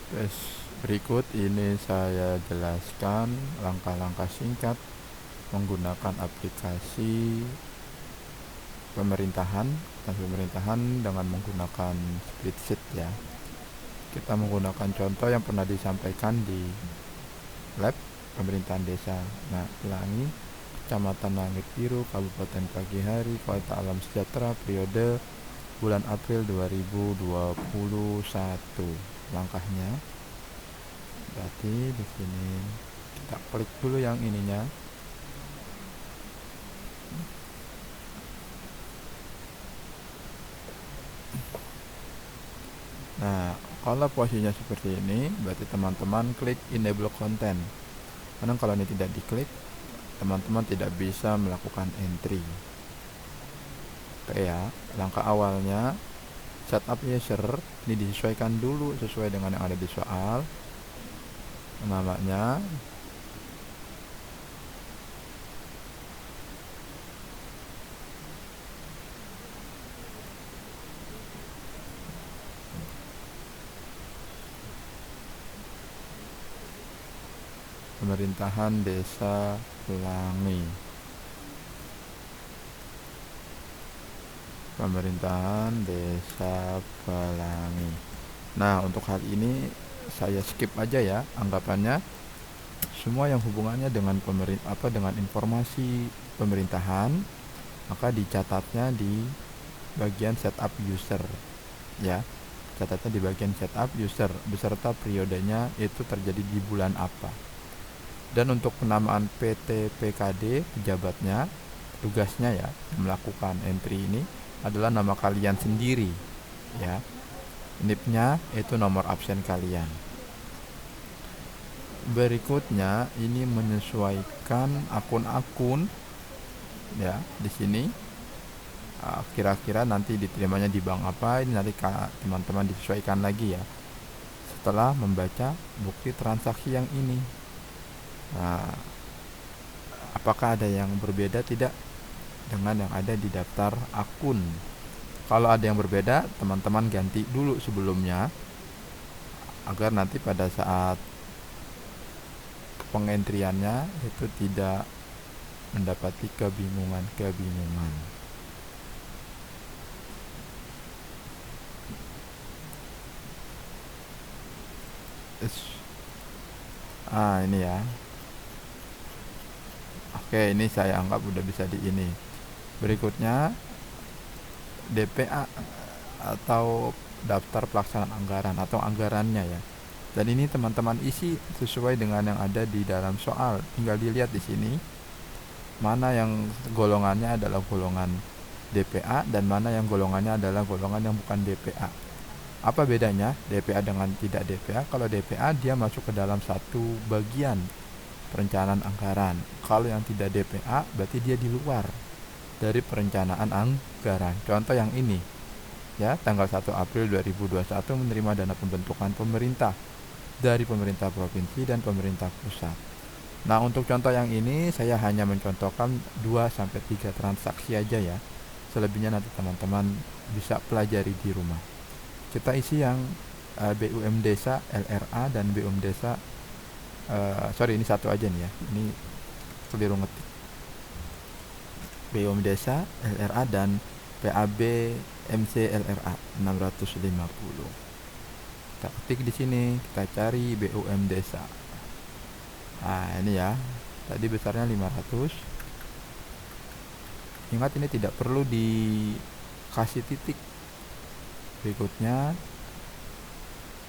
Terus berikut ini saya jelaskan langkah-langkah singkat menggunakan aplikasi pemerintahan dengan menggunakan spreadsheet ya. Kita menggunakan contoh yang pernah disampaikan di lab pemerintahan desa. Nah, ulangi: Kecamatan Langit Biru, Kabupaten Pagi Hari, Kota Alam Sejahtera, periode bulan April 2021. Langkahnya berarti di sini kita klik dulu yang ininya. Nah, kalau posisinya seperti ini, berarti teman-teman klik enable content. Karena kalau ini tidak diklik, teman-teman tidak bisa melakukan entry. Oke ya, langkah awalnya setup user ini disesuaikan dulu sesuai dengan yang ada di soal. Namanya Pemerintahan Desa Pelangi. Pemerintahan Desa Pelangi. Nah, untuk hal ini saya skip aja ya, anggapannya semua yang hubungannya dengan dengan informasi pemerintahan, maka dicatatnya di bagian setup user ya. Catatnya di bagian setup user beserta periodenya itu terjadi di bulan apa. Dan untuk penamaan PT PKD pejabatnya, tugasnya ya melakukan entry ini adalah nama kalian sendiri ya. NIP-nya itu nomor absen kalian. Berikutnya ini menyesuaikan akun-akun ya. Di sini kira-kira nanti diterimanya di bank apa, ini nanti teman-teman disesuaikan lagi ya setelah membaca bukti transaksi yang ini. Nah, apakah ada yang berbeda? Tidak dengan yang ada di daftar akun. Kalau ada yang berbeda, teman-teman ganti dulu sebelumnya agar nanti pada saat pengentriannya itu tidak mendapati kebingungan. Ini ya. Oke, ini saya anggap udah bisa di ini. Berikutnya DPA atau daftar pelaksanaan anggaran atau anggarannya ya. Dan ini teman-teman isi sesuai dengan yang ada di dalam soal. Tinggal dilihat di sini mana yang golongannya adalah golongan DPA dan mana yang golongannya adalah golongan yang bukan DPA. Apa bedanya DPA dengan tidak DPA? Kalau DPA dia masuk ke dalam satu bagian perencanaan anggaran. Kalau yang tidak DPA berarti dia di luar dari perencanaan anggaran. Contoh yang ini ya, tanggal 1 April 2021 menerima dana pembentukan pemerintah dari pemerintah provinsi dan pemerintah pusat. Nah, untuk contoh yang ini saya hanya mencontohkan 2-3 transaksi aja ya. Selebihnya nanti teman-teman bisa pelajari di rumah. Kita isi yang BUM Desa LRA dan BUM Desa ini satu aja nih ya, ini keliru ngetik. BUM Desa LRA dan PAB MC LRA 650. Kita ketik di sini, kita cari BUM Desa. Nah, ini ya. Tadi besarnya 500. Ingat ini tidak perlu dikasih titik. Berikutnya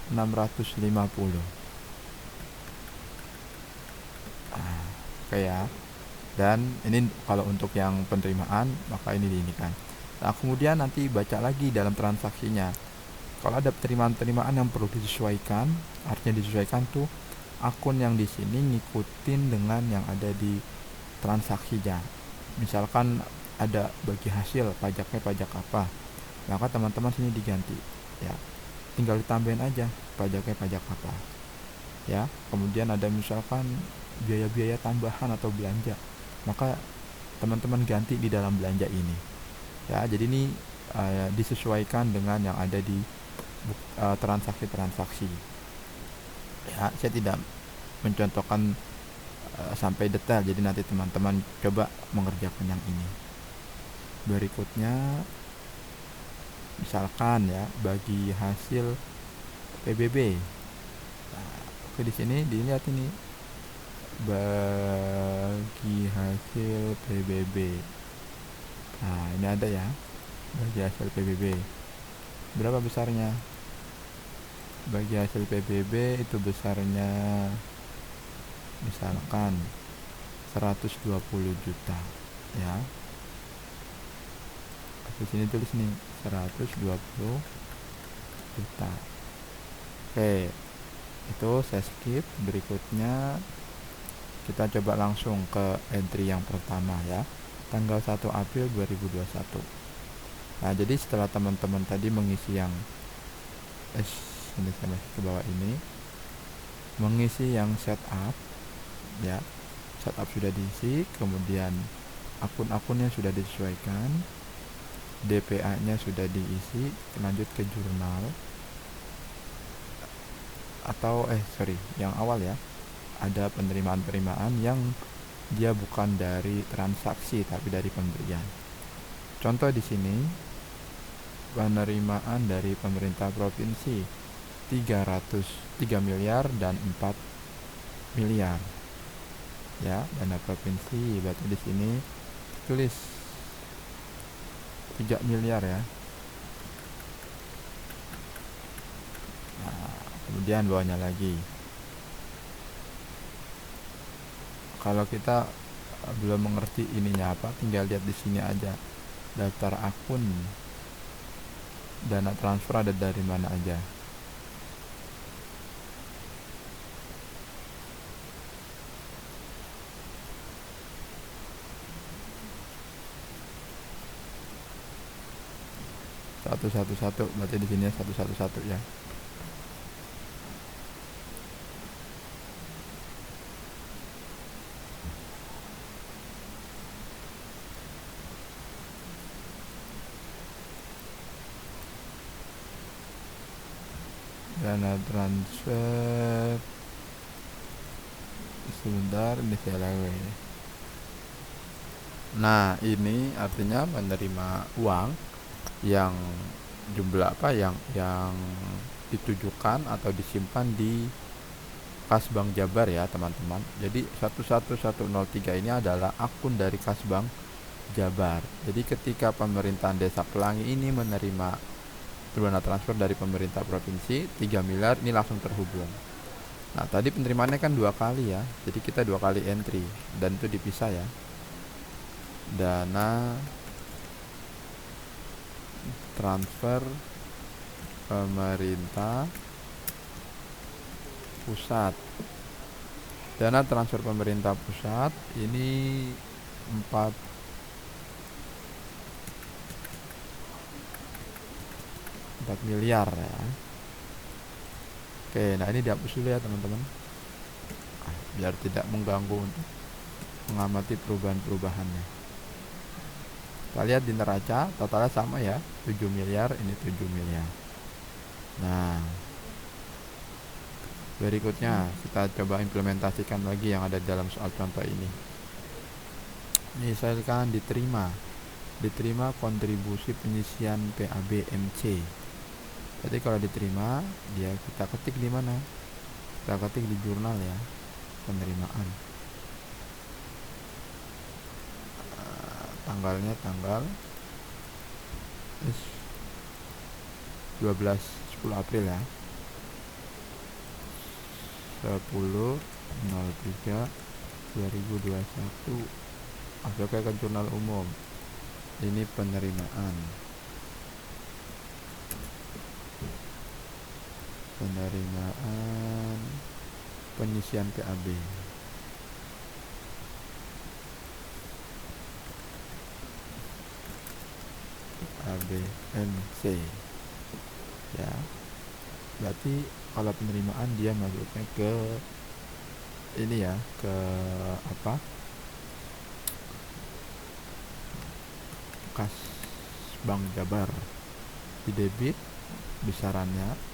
650. Oke ya. Dan ini kalau untuk yang penerimaan maka ini diinikan. Nah, kemudian nanti baca lagi dalam transaksinya. Kalau ada penerimaan-penerimaan yang perlu disesuaikan, artinya disesuaikan tuh akun yang di sini ngikutin dengan yang ada di transaksinya. Misalkan ada bagi hasil pajaknya pajak apa, maka teman-teman sini diganti ya. Tinggal ditambahin aja pajaknya pajak apa. Ya, kemudian ada misalkan biaya-biaya tambahan atau belanja, maka teman-teman ganti di dalam belanja ini ya. Jadi ini disesuaikan dengan yang ada di transaksi-transaksi. ya. Saya tidak mencontohkan sampai detail, jadi nanti teman-teman coba mengerjakan yang ini. Berikutnya misalkan ya, bagi hasil PBB. Nah, oke, di sini dilihat ini bagi hasil PBB. Nah, ini ada ya, bagi hasil PBB berapa besarnya. Bagi hasil PBB itu besarnya misalkan 120 juta ya. Di sini tulis nih 120 juta. Oke, itu saya skip. Berikutnya kita coba langsung ke entry yang pertama ya, tanggal 1 April 2021. Nah, jadi setelah teman-teman tadi mengisi yang ini saya masih ke bawah ini, mengisi yang setup ya, setup sudah diisi, kemudian akun-akunnya sudah disesuaikan, DPA nya sudah diisi, lanjut ke jurnal atau yang awal ya, ada penerimaan-penerimaan yang dia bukan dari transaksi tapi dari pemberian. Contoh di sini penerimaan dari pemerintah provinsi 3 miliar dan 4 miliar ya, dana provinsi. Berarti di sini tulis 3 miliar ya. Nah, kemudian bawahnya lagi, kalau kita belum mengerti ininya apa, tinggal lihat di sini aja, daftar akun, dana transfer ada dari mana aja. Satu, berarti di sini 111 ya. Dana transfer, sebentar ini saya lagi. Nah, ini artinya menerima uang yang jumlah apa yang ditujukan atau disimpan di Kas Bank Jabar ya teman-teman. Jadi 11103 ini adalah akun dari Kas Bank Jabar. Jadi ketika pemerintahan Desa Pelangi ini menerima dana transfer dari pemerintah provinsi 3 miliar, ini langsung terhubung. Nah, tadi penerimaannya kan 2 kali ya, jadi kita 2 kali entry dan itu dipisah ya. Dana transfer pemerintah pusat. Dana transfer pemerintah pusat ini 4 miliar ya. Oke, nah ini dihapus dulu ya teman-teman, biar tidak mengganggu untuk mengamati perubahan-perubahannya. Kita lihat di neraca totalnya sama ya, 7 miliar, ini 7 miliar. Nah, berikutnya kita coba implementasikan lagi yang ada dalam soal contoh ini. Misalkan diterima kontribusi penyisian PAB MC. Jadi kalau diterima, kita ketik di mana? Kita ketik di jurnal ya, penerimaan. Tanggalnya tanggal 10 April ya, 10/03/2021. Masukkan ke jurnal umum. Ini penerimaan penyisian PAB. ABMC ya. Berarti kalau penerimaan dia masuknya ke ini ya, ke apa, Kas Bank Jabar. Di debit besarannya